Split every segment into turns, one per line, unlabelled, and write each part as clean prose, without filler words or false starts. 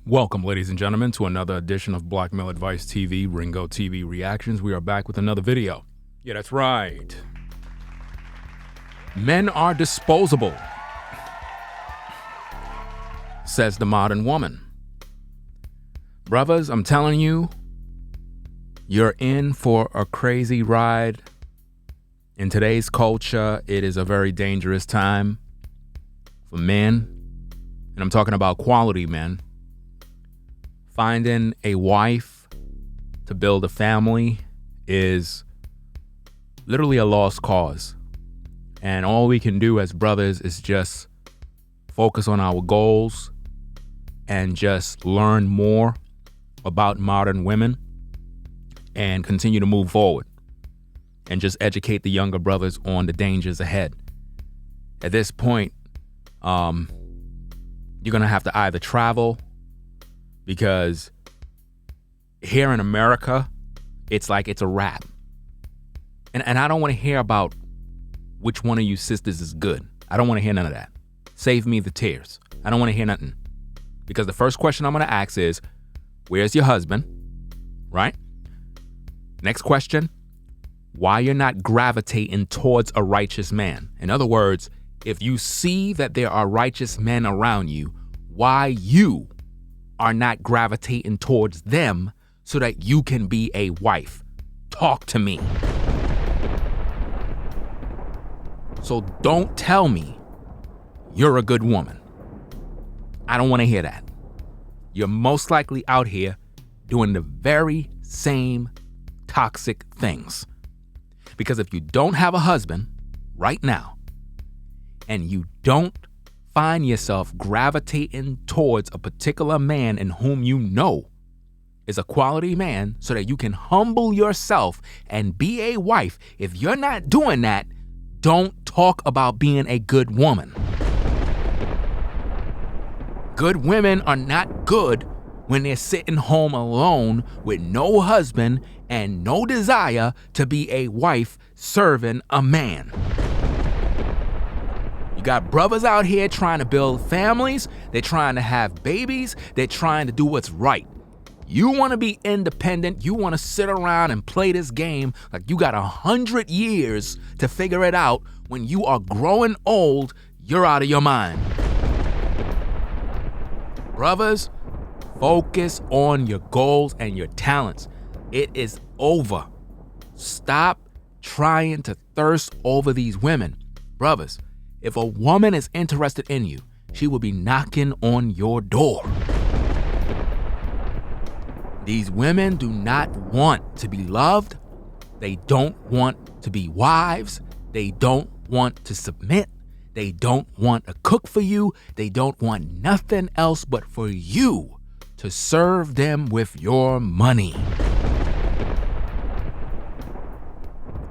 Welcome, ladies and gentlemen, to another edition of Black Male Advice TV, Ringo TV Reactions. We are back with another video. Yeah, that's right. Men are disposable, says the modern woman. Brothers, I'm telling you, you're in for a crazy ride. In today's culture, it is a very dangerous time for men, and I'm talking about quality men. Finding a wife to build a family is literally a lost cause. And all we can do as brothers is just focus on our goals and just learn more about modern women and continue to move forward and just educate the younger brothers on the dangers ahead. At this point, you're going to have to either travel, because here in America, it's like it's a wrap. And I don't want to hear about which one of you sisters is good. I don't want to hear none of that. Save me the tears. I don't want to hear nothing. Because the first question I'm going to ask is, where's your husband? Right? Next question, why you're not gravitating towards a righteous man. In other words, if you see that there are righteous men around you, why you are not gravitating towards them so that you can be a wife. Talk to me. So don't tell me you're a good woman. I don't want to hear that. You're most likely out here doing the very same toxic things. Because if you don't have a husband right now, and you don't find yourself gravitating towards a particular man in whom you know is a quality man so that you can humble yourself and be a wife, if you're not doing that, don't talk about being a good woman. Good women are not good when they're sitting home alone with no husband and no desire to be a wife serving a man. You got brothers out here trying to build families. They're trying to have babies. They're trying to do what's right. You want to be independent. You want to sit around and play this game like you got 100 years to figure it out. When you are growing old, you're out of your mind. Brothers, focus on your goals and your talents. It is over. Stop trying to thirst over these women. Brothers, if a woman is interested in you, she will be knocking on your door. These women do not want to be loved. They don't want to be wives. They don't want to submit. They don't want to cook for you. They don't want nothing else but for you to serve them with your money.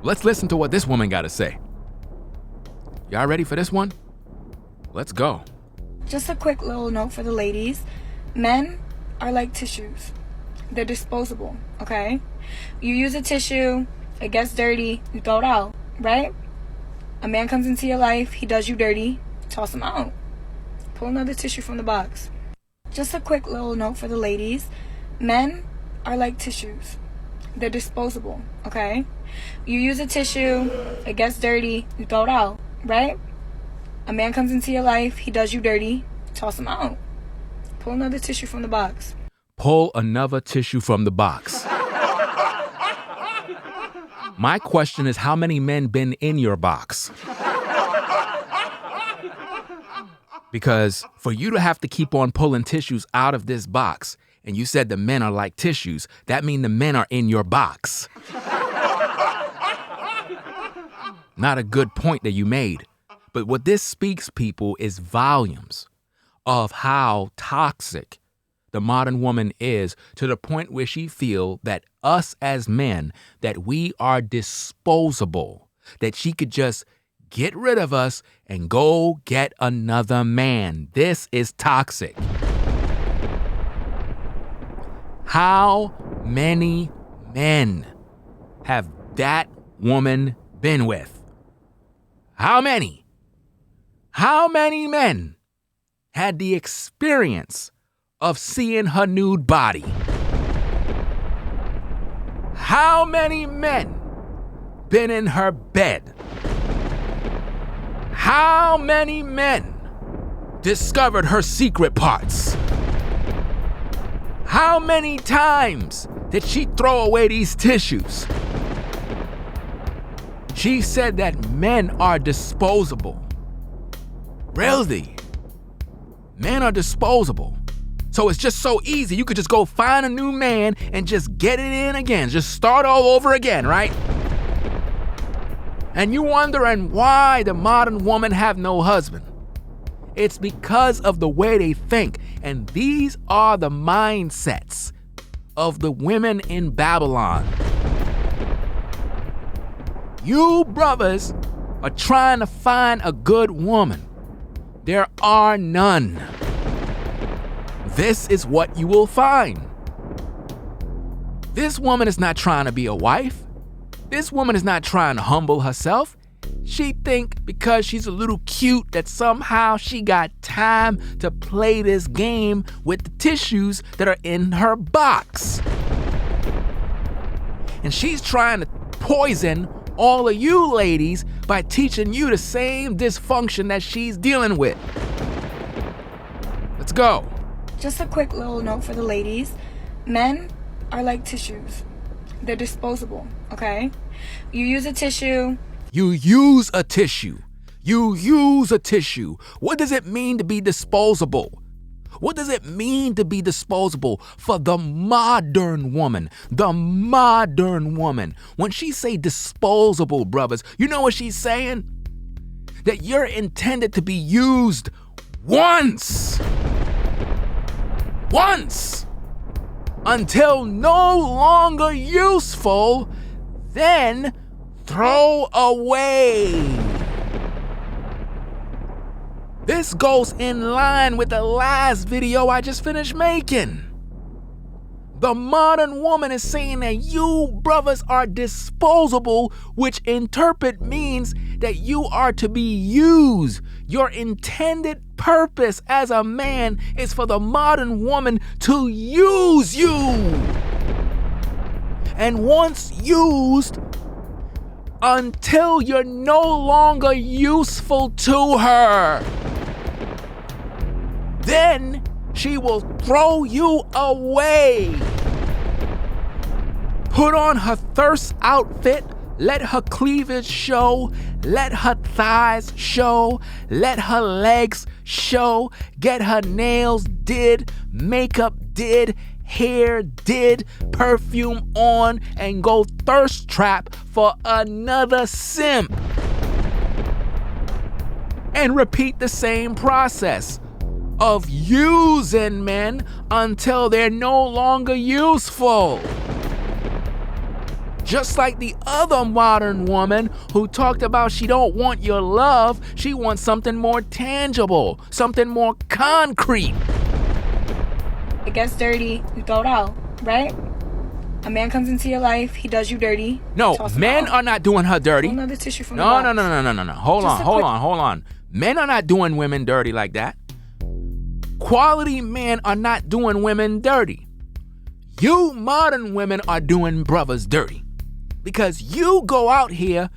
Let's listen to what this woman got to say. Y'all ready for this one? Let's go.
Just a quick little note for the ladies. Men are like tissues. They're disposable, okay? You use a tissue, it gets dirty, you throw it out, right? A man comes into your life, he does you dirty, toss him out. Pull another tissue from the box. Just a quick little note for the ladies. Men are like tissues. They're disposable, okay? You use a tissue, it gets dirty, you throw it out. Right? A man comes into your life, he does you dirty, toss him out. Pull another tissue from the box.
Pull another tissue from the box. My question is, how many men been in your box? Because for you to have to keep on pulling tissues out of this box, and you said the men are like tissues, that means the men are in your box. Not a good point that you made. But what this speaks, people, is volumes of how toxic the modern woman is, to the point where she feel that us as men, that we are disposable, that she could just get rid of us and go get another man. This is toxic. How many men have that woman been with? How many? How many men had the experience of seeing her nude body? How many men been in her bed? How many men discovered her secret parts? How many times did she throw away these tissues? She said that men are disposable. Really? Men are disposable. So it's just so easy. You could just go find a new man and just get it in again. Just start all over again, right? And you wondering why the modern woman have no husband. It's because of the way they think. And these are the mindsets of the women in Babylon. You brothers are trying to find a good woman. There are none. This is what you will find. This woman is not trying to be a wife. This woman is not trying to humble herself. She think because she's a little cute that somehow she got time to play this game with the tissues that are in her box. And she's trying to poison all of you ladies by teaching you the same dysfunction that she's dealing with. Let's go.
Just a quick little note for the ladies. Men are like tissues. They're disposable, okay? You use a tissue.
You use a tissue. You use a tissue. What does it mean to be disposable? What does it mean to be disposable for the modern woman? The modern woman. When she say disposable, brothers, you know what she's saying? That you're intended to be used once. Once. Until no longer useful, then throw away. This goes in line with the last video I just finished making. The modern woman is saying that you brothers are disposable, which interpret means that you are to be used. Your intended purpose as a man is for the modern woman to use you. And once used, until you're no longer useful to her, then she will throw you away. Put on her thirst outfit, let her cleavage show, let her thighs show, let her legs show, get her nails did, makeup did, hair did, perfume on, and go thirst trap for another simp. And repeat the same process of using men until they're no longer useful. Just like the other modern woman who talked about she don't want your love, she wants something more tangible, something more concrete.
It gets dirty, you throw it out, right? A man comes into your life, he does you dirty.
No, men are not doing her dirty.
Another tissue from
No. Hold on. Men are not doing women dirty like that. Quality men are not doing women dirty. You modern women are doing brothers dirty. Because you go out here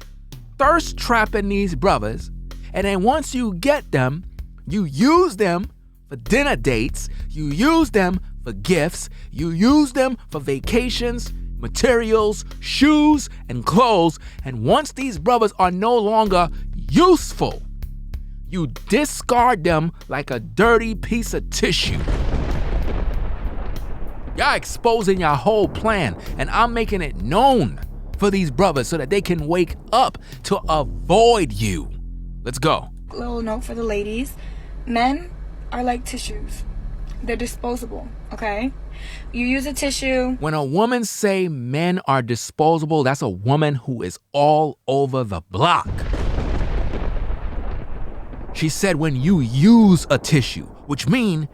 thirst trapping these brothers, and then once you get them, you use them for dinner dates, you use them for gifts, you use them for vacations, materials, shoes, and clothes, and once these brothers are no longer useful, you discard them like a dirty piece of tissue. Y'all exposing your whole plan, and I'm making it known for these brothers so that they can wake up to avoid you. Let's go.
Little note for the ladies. Men are like tissues. They're disposable, okay? You use a tissue.
When a woman say men are disposable, that's a woman who is all over the block. She said when you use a tissue, which means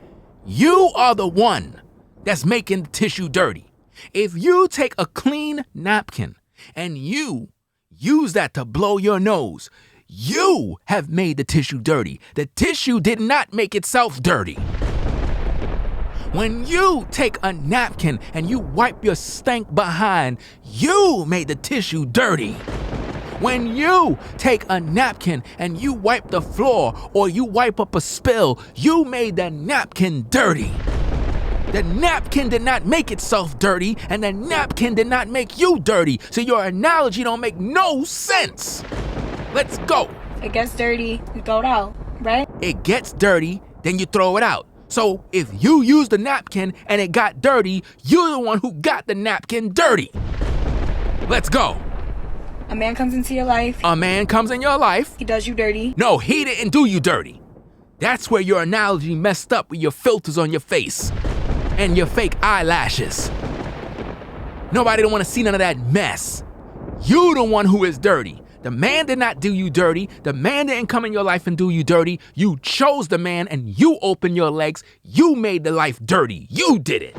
you are the one that's making the tissue dirty. If you take a clean napkin and you use that to blow your nose, you have made the tissue dirty. The tissue did not make itself dirty. When you take a napkin and you wipe your stank behind, you made the tissue dirty. When you take a napkin and you wipe the floor or you wipe up a spill, you made the napkin dirty. The napkin did not make itself dirty, and the napkin did not make you dirty. So your analogy don't make no sense. Let's go.
It gets dirty, you throw it out, right?
It gets dirty, then you throw it out. So if you use the napkin and it got dirty, you're the one who got the napkin dirty. Let's go.
A man comes into your life.
A man comes in your life.
He does you dirty.
No, he didn't do you dirty. That's where your analogy messed up with your filters on your face and your fake eyelashes. Nobody don't want to see none of that mess. You the one who is dirty. The man did not do you dirty. The man didn't come in your life and do you dirty. You chose the man and you opened your legs. You made the life dirty. You did it.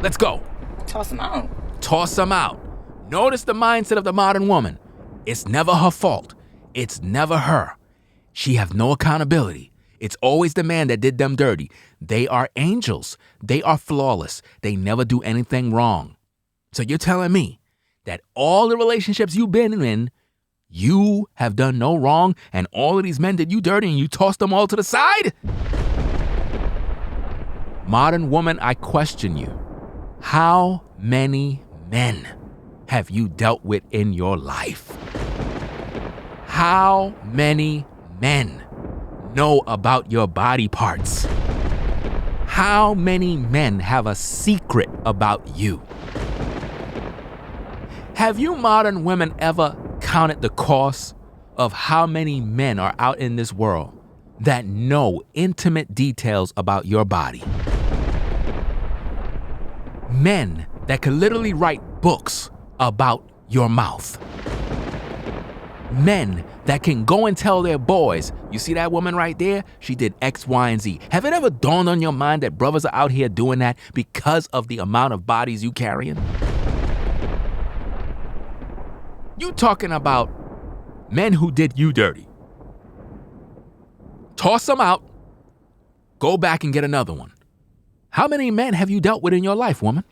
Let's go.
Toss him out.
Toss him out. Notice the mindset of the modern woman. It's never her fault. It's never her. She have no accountability. It's always the man that did them dirty. They are angels. They are flawless. They never do anything wrong. So you're telling me that all the relationships you've been in, you have done no wrong, and all of these men did you dirty and you tossed them all to the side? Modern woman, I question you. How many men have you dealt with in your life? How many men know about your body parts? How many men have a secret about you? Have you modern women ever counted the cost of how many men are out in this world that know intimate details about your body? Men that could literally write books about your mouth. Men that can go and tell their boys, you see that woman right there? She did X, Y, and Z. Have it ever dawned on your mind that brothers are out here doing that because of the amount of bodies you carrying? You talking about men who did you dirty. Toss them out. Go back and get another one. How many men have you dealt with in your life, woman?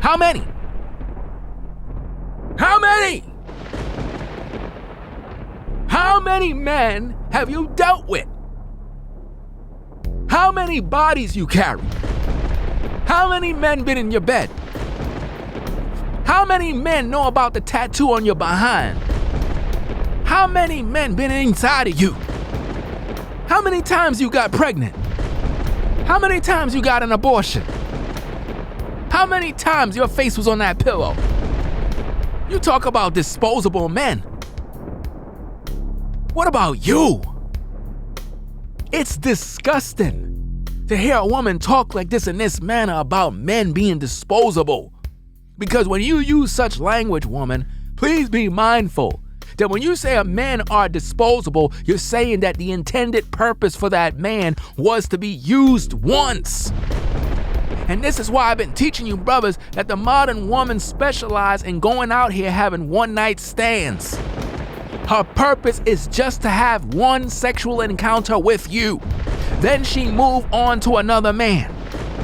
How many? How many? How many men have you dealt with? How many bodies you carry? How many men been in your bed? How many men know about the tattoo on your behind? How many men been inside of you? How many times you got pregnant? How many times you got an abortion? How many times your face was on that pillow? You talk about disposable men. What about you? It's disgusting to hear a woman talk like this in this manner about men being disposable. Because when you use such language, woman, please be mindful that when you say a man are disposable, you're saying that the intended purpose for that man was to be used once. And this is why I've been teaching you brothers that the modern woman specializes in going out here having one-night stands. Her purpose is just to have one sexual encounter with you. Then she move on to another man.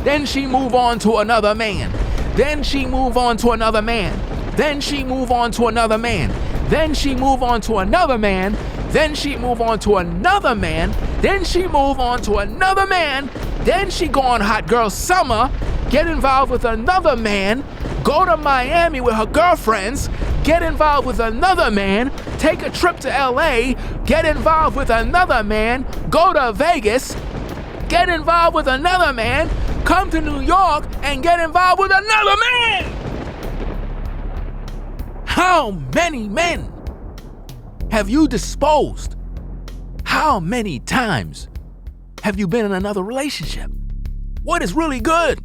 Then she move on to another man. Then she move on to another man. Then she move on to another man. Then she move on to another man. Then she move on to another man. Then she move on to another man. Then she go on Hot Girl Summer, get involved with another man, go to Miami with her girlfriends, get involved with another man, take a trip to LA, get involved with another man, go to Vegas, get involved with another man, come to New York and get involved with another man. How many men have you disposed? How many times have you been in another relationship? What is really good?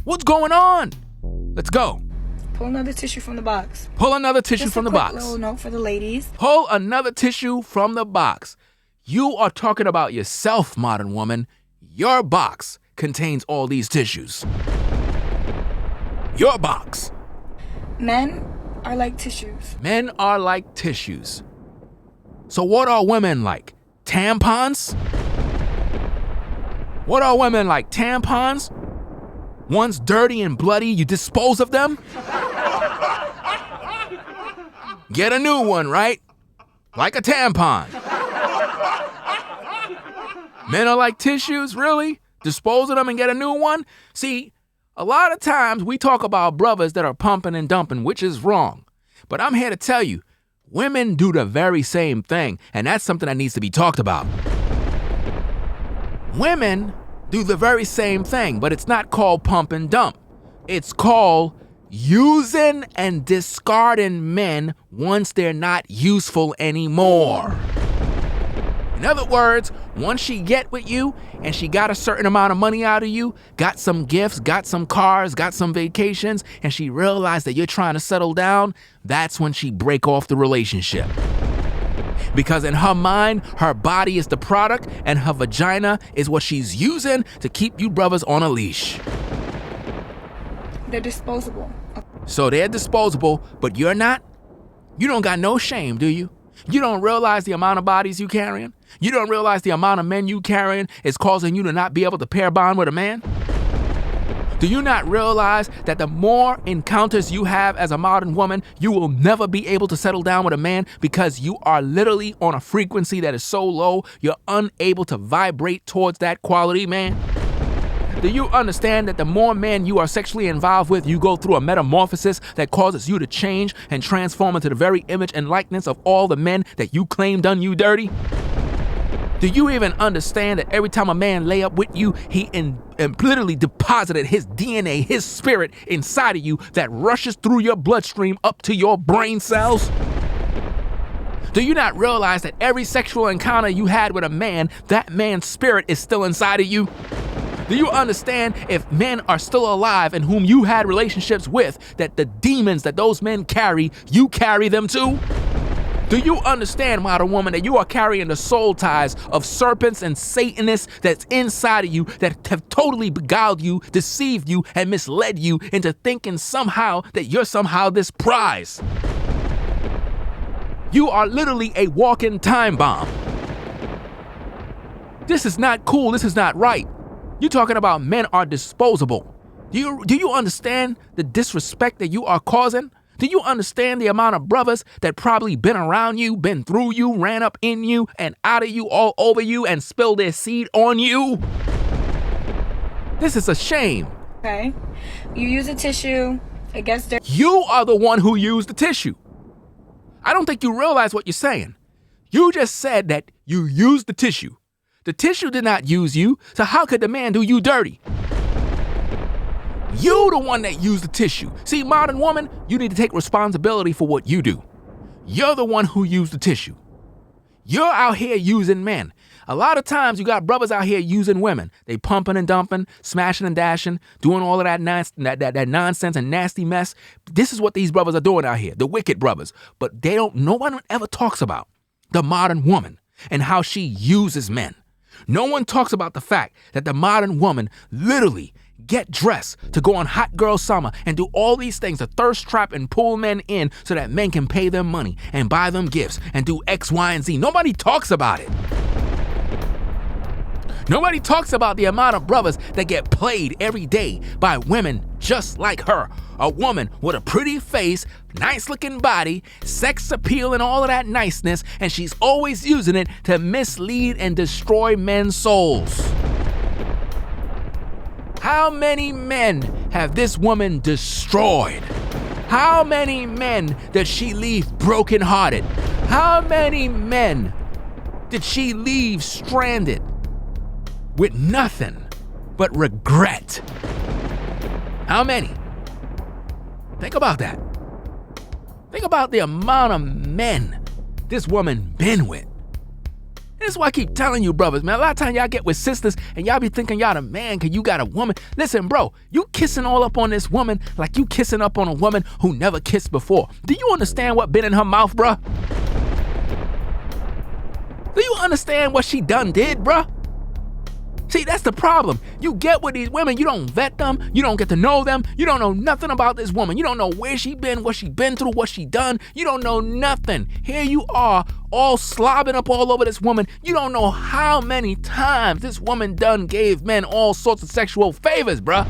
What's going on? Let's go.
Pull another tissue from the box.
Pull another tissue from the box.
Just a quick little note for the ladies.
Pull another tissue from the box. You are talking about yourself, modern woman. Your box contains all these tissues. Your box.
Men are like tissues.
Men are like tissues. So what are women like? Tampons? What are women like, tampons? Once dirty and bloody, you dispose of them? Get a new one, right? Like a tampon. Men are like tissues, really? Dispose of them and get a new one? See, a lot of times we talk about brothers that are pumping and dumping, which is wrong. But I'm here to tell you, women do the very same thing, and that's something that needs to be talked about. Women do the very same thing, but it's not called pump and dump. It's called using and discarding men once they're not useful anymore. In other words, once she get with you and she got a certain amount of money out of you, got some gifts, got some cars, got some vacations, and she realized that you're trying to settle down, that's when she break off the relationship. Because in her mind, her body is the product and her vagina is what she's using to keep you brothers on a leash.
They're disposable.
So they're disposable, but you're not? You don't got no shame, do you? You don't realize the amount of bodies you carrying? You don't realize the amount of men you carrying is causing you to not be able to pair bond with a man? Do you not realize that the more encounters you have as a modern woman, you will never be able to settle down with a man because you are literally on a frequency that is so low, you're unable to vibrate towards that quality man? Do you understand that the more men you are sexually involved with, you go through a metamorphosis that causes you to change and transform into the very image and likeness of all the men that you claim done you dirty? Do you even understand that every time a man lay up with you, he literally deposited his DNA, his spirit inside of you that rushes through your bloodstream up to your brain cells? Do you not realize that every sexual encounter you had with a man, that man's spirit is still inside of you? Do you understand if men are still alive and whom you had relationships with, that the demons that those men carry, you carry them too? Do you understand, modern woman, that you are carrying the soul ties of serpents and Satanists that's inside of you that have totally beguiled you, deceived you, and misled you into thinking somehow that you're somehow this prize? You are literally a walking time bomb. This is not cool. This is not right. You're talking about men are disposable. Do you understand the disrespect that you are causing? Do you understand the amount of brothers that probably been around you, been through you, ran up in you and out of you, all over you, and spilled their seed on you? This is a shame.
Okay. You use a tissue, it gets dirty.
You are the one who used the tissue. I don't think you realize what you're saying. You just said that you used the tissue. The tissue did not use you, so how could the man do you dirty? You the one that used the tissue. See, modern woman, you need to take responsibility for what you do. You're the one who used the tissue. You're out here using men. A lot of times you got brothers out here using women. They pumping and dumping, smashing and dashing, doing all of that nonsense and nasty mess. This is what these brothers are doing out here, the wicked brothers. But no one ever talks about the modern woman and how she uses men. No one talks about the fact that the modern woman literally get dressed to go on hot girl summer and do all these things to thirst trap and pull men in so that men can pay them money and buy them gifts and do X, Y, and Z. Nobody talks about it. Nobody talks about the amount of brothers that get played every day by women just like her. A woman with a pretty face, nice looking body, sex appeal and all of that niceness, and she's always using it to mislead and destroy men's souls. How many men have this woman destroyed? How many men did she leave brokenhearted? How many men did she leave stranded with nothing but regret? How many? Think about that. Think about the amount of men this woman been with. This is why I keep telling you, brothers, man. A lot of times y'all get with sisters and y'all be thinking y'all the man because you got a woman. Listen, bro, you kissing all up on this woman like you kissing up on a woman who never kissed before. Do you understand what been in her mouth, bruh? Do you understand what she done did, bruh? See, that's the problem. You get with these women, you don't vet them, you don't get to know them, you don't know nothing about this woman. You don't know where she been, what she been through, what she done. You don't know nothing. Here you are, all slobbing up all over this woman. You don't know how many times this woman done gave men all sorts of sexual favors, bruh.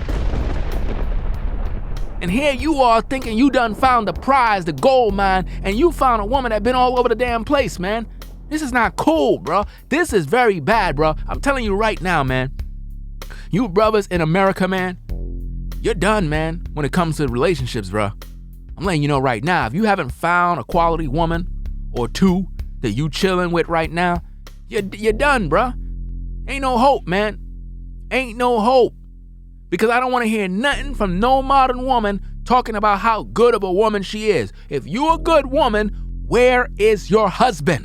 And here you are thinking you done found the prize, the gold mine, and you found a woman that been all over the damn place, man. This is not cool, bro. This is very bad, bro. I'm telling you right now, man. You brothers in America, man, you're done, man, when it comes to relationships, bro. I'm letting you know right now, if you haven't found a quality woman or two that you chilling with right now, you're done, bro. Ain't no hope, man. Ain't no hope. Because I don't want to hear nothing from no modern woman talking about how good of a woman she is. If you're a good woman, where is your husband?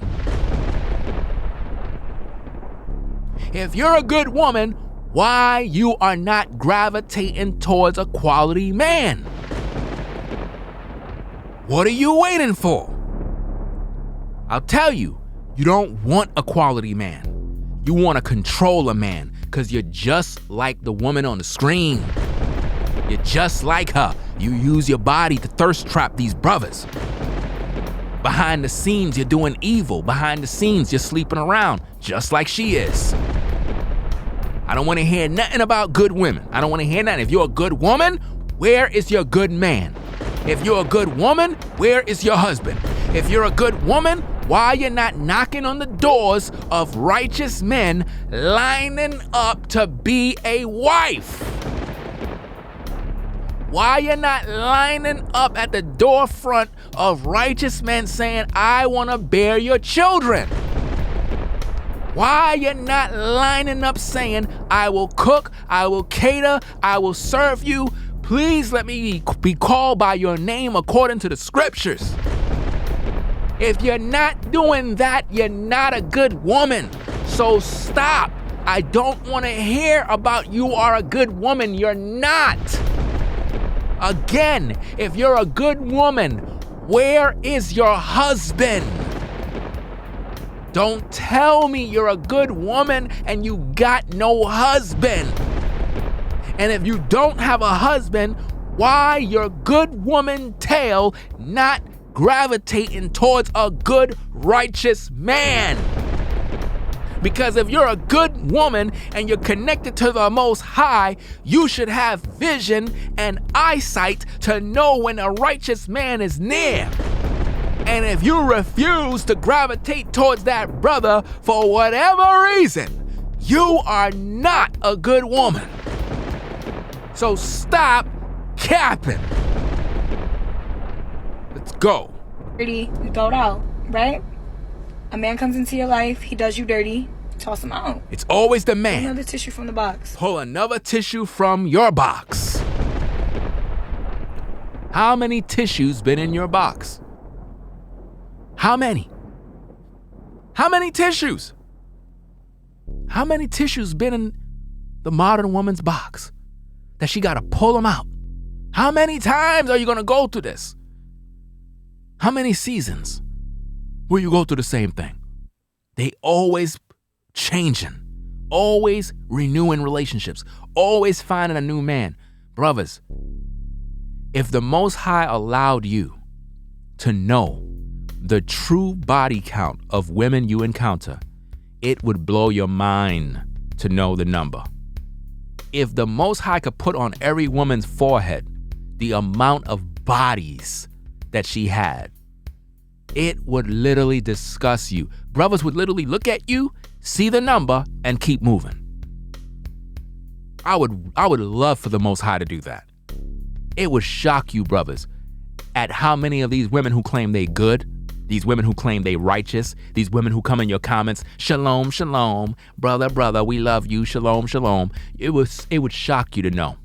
If you're a good woman, why you are not gravitating towards a quality man? What are you waiting for? I'll tell you, you don't want a quality man. You want to control a man because you're just like the woman on the screen. You're just like her. You use your body to thirst trap these brothers. Behind the scenes, you're doing evil. Behind the scenes, you're sleeping around just like she is. I don't want to hear nothing about good women. I don't want to hear nothing. If you're a good woman, where is your good man? If you're a good woman, where is your husband? If you're a good woman, why you're not knocking on the doors of righteous men lining up to be a wife? Why you're not lining up at the door front of righteous men saying, I want to bear your children? Why you're not lining up saying, I will cook, I will cater, I will serve you. Please let me be called by your name according to the scriptures. If you're not doing that, you're not a good woman. So stop. I don't want to hear about you are a good woman. You're not. Again, if you're a good woman, where is your husband? Don't tell me you're a good woman and you got no husband. And if you don't have a husband, why your good woman tail not gravitating towards a good righteous man? Because if you're a good woman and you're connected to the Most High, you should have vision and eyesight to know when a righteous man is near. And if you refuse to gravitate towards that brother for whatever reason, you are not a good woman. So stop capping. Let's go.
Dirty, you throw it out, right? A man comes into your life, he does you dirty, toss him out.
It's always the man.
Pull another tissue from the box.
Pull another tissue from your box. How many tissues been in your box? How many? How many tissues? How many tissues been in the modern woman's box that she gotta pull them out? How many times are you gonna go through this? How many seasons will you go through the same thing? They always changing, always renewing relationships, always finding a new man. Brothers, if the Most High allowed you to know the true body count of women you encounter, it would blow your mind to know the number. If the Most High could put on every woman's forehead the amount of bodies that she had, it would literally disgust you. Brothers would literally look at you, see the number, and keep moving. I would love for the Most High to do that. It would shock you, brothers, at how many of these women who claim they good, these women who claim they righteous, these women who come in your comments, shalom, shalom, brother, brother, we love you, shalom, shalom. It would shock you to know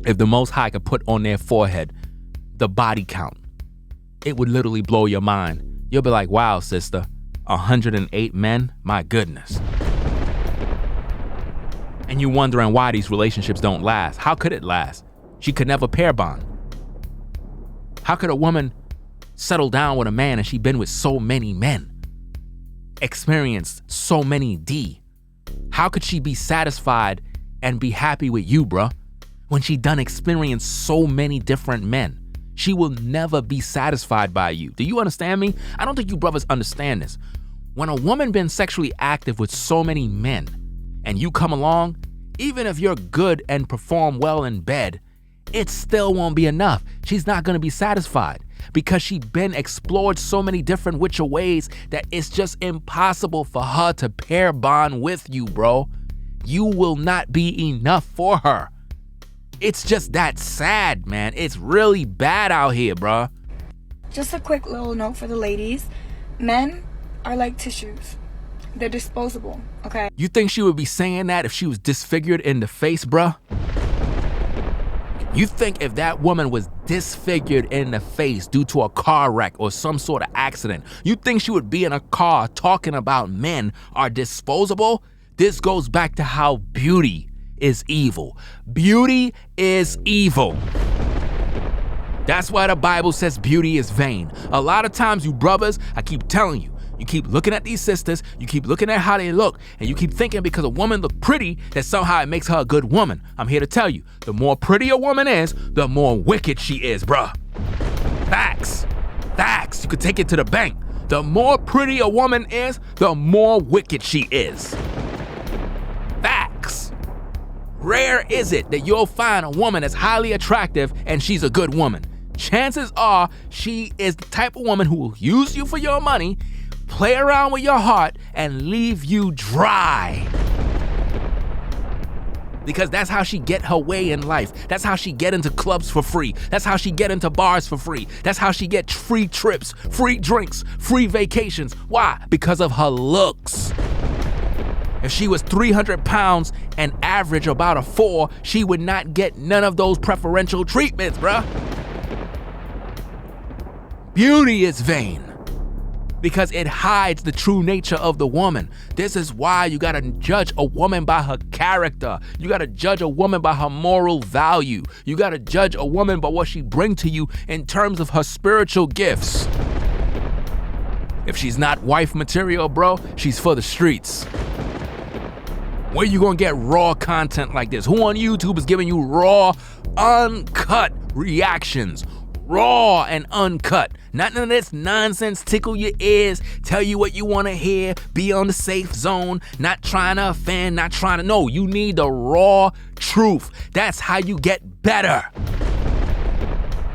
if the Most High could put on their forehead the body count. It would literally blow your mind. You'll be like, wow, sister, 108 men? My goodness. And you wondering why these relationships don't last. How could it last? She could never pair bond. How could a woman settle down with a man and she been with so many men, experienced so many D? How could she be satisfied and be happy with you, bruh, when she done experienced so many different men? She will never be satisfied by you. Do you understand me? I don't think you brothers understand this. When a woman been sexually active with so many men and you come along, even if you're good and perform well in bed, it still won't be enough. She's not gonna be satisfied because she been explored so many different ways that it's just impossible for her to pair bond with you, bro. You will not be enough for her. It's just that sad, man. It's really bad out here, bro.
Just a quick little note for the ladies. Men are like tissues. They're disposable, okay?
You think she would be saying that if she was disfigured in the face, bruh? You think if that woman was disfigured in the face due to a car wreck or some sort of accident, you think she would be in a car talking about men are disposable? This goes back to how beauty is evil. Beauty is evil. That's why the Bible says beauty is vain. A lot of times, you brothers, I keep telling you, you keep looking at these sisters, you keep looking at how they look, and you keep thinking because a woman look pretty that somehow it makes her a good woman. I'm here to tell you, the more pretty a woman is, the more wicked she is, bruh. Facts. Facts. You could take it to the bank. The more pretty a woman is, the more wicked she is. Facts. Rare is it that you'll find a woman that's highly attractive and she's a good woman. Chances are she is the type of woman who will use you for your money, play around with your heart, and leave you dry. Because that's how she get her way in life. That's how she get into clubs for free. That's how she get into bars for free. That's how she get free trips, free drinks, free vacations. Why? Because of her looks. If she was 300 pounds and average about a 4, she would not get none of those preferential treatments, bruh. Beauty is vain because it hides the true nature of the woman. This is why you gotta judge a woman by her character. You gotta judge a woman by her moral value. You gotta judge a woman by what she brings to you in terms of her spiritual gifts. If she's not wife material, bro, she's for the streets. Where you gonna get raw content like this? Who on YouTube is giving you raw, uncut reactions? Raw and uncut. Not none of this nonsense, tickle your ears, tell you what you want to hear, be on the safe zone, not trying to offend, not trying to... No, you need the raw truth. That's how you get better.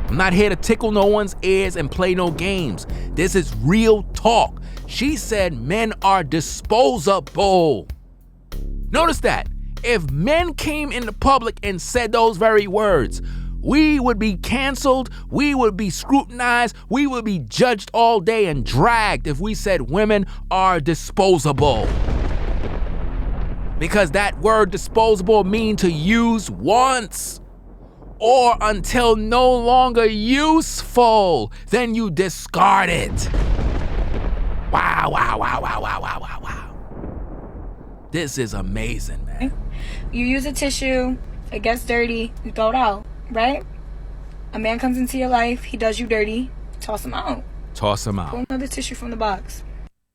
I'm not here to tickle no one's ears and play no games. This is real talk. She said men are disposable. Notice that. If men came into public and said those very words, we would be canceled, we would be scrutinized, we would be judged all day and dragged if we said women are disposable. Because that word disposable means to use once or until no longer useful, then you discard it. Wow, wow, wow, wow, wow, wow, wow, wow. This is amazing, man.
You use a tissue, it gets dirty, you throw it out. Right? A man comes into your life, he does you dirty, toss him out.
Toss him out.
Pull another tissue from the box.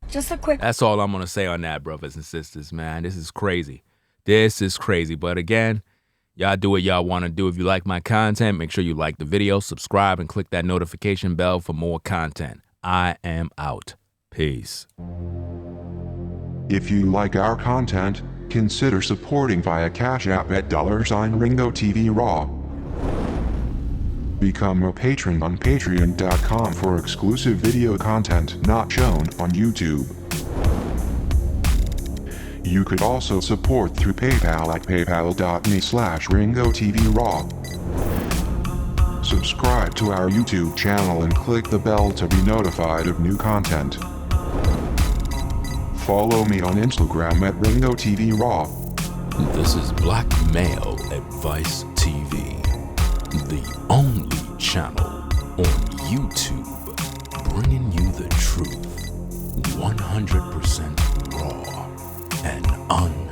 Just a quick...
That's all I'm going to say on that, brothers and sisters, man. This is crazy. This is crazy. But again, y'all do what y'all want to do. If you like my content, make sure you like the video, subscribe, and click that notification bell for more content. I am out. Peace.
If you like our content, consider supporting via Cash App at $RingoTV Raw. Become a patron on patreon.com for exclusive video content not shown on YouTube. You could also support through PayPal at paypal.me/RingoTVRaw. Subscribe to our YouTube channel and click the bell to be notified of new content. Follow me on Instagram at RingoTVRaw.
This is Black Male Advice TV, the only channel on YouTube bringing you the truth 100% raw and uncut.